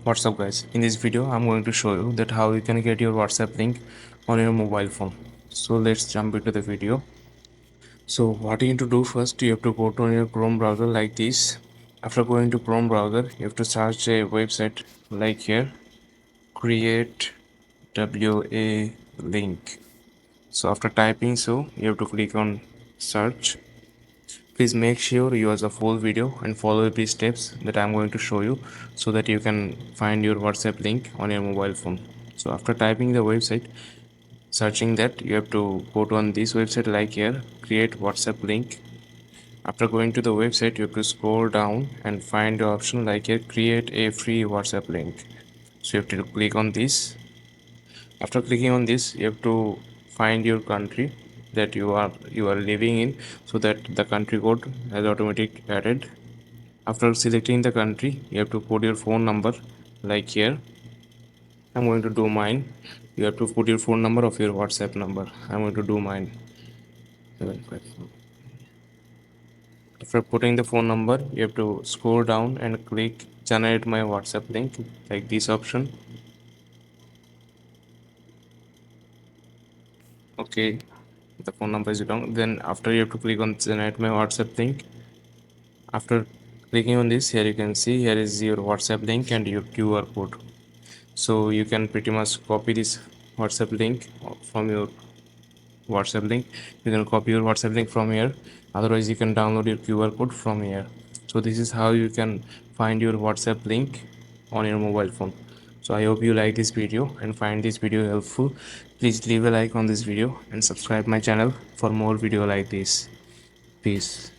What's up guys, in this video I'm going to show you that how you can get your WhatsApp link on your mobile phone. So let's jump into the video. So what you need to do first, you have to go to your Chrome browser like this. After going to Chrome browser, you have to search a website like here, create WA link. So after typing so, you have to click on search. Please make sure you watch the full video and follow these steps that I'm going to show you so that you can find your WhatsApp link on your mobile phone. So after typing the website, searching that, you have to go to on this website like here, create WhatsApp link. After going to the website, you have to scroll down and find the option like here, create a free WhatsApp link. So you have to click on this. After clicking on this, you have to find your country that you are living in, so that the country code has automatic added. After selecting the country, you have to put your phone number like here. I'm going to do mine. You have to put your phone number of your WhatsApp number. I'm going to do mine. After putting the phone number, you have to scroll down and click generate my WhatsApp link like this option. Okay, the phone number is wrong. Then after you have to click on generate my WhatsApp link. After clicking on this, here you can see here is your WhatsApp link and your QR code. So you can pretty much copy this WhatsApp link from your WhatsApp link. You can copy your WhatsApp link from here. Otherwise, you can download your QR code from here. So this is how you can find your WhatsApp link on your mobile phone. So I hope you like this video and find this video helpful. Please leave a like on this video and subscribe my channel for more video like this. Peace.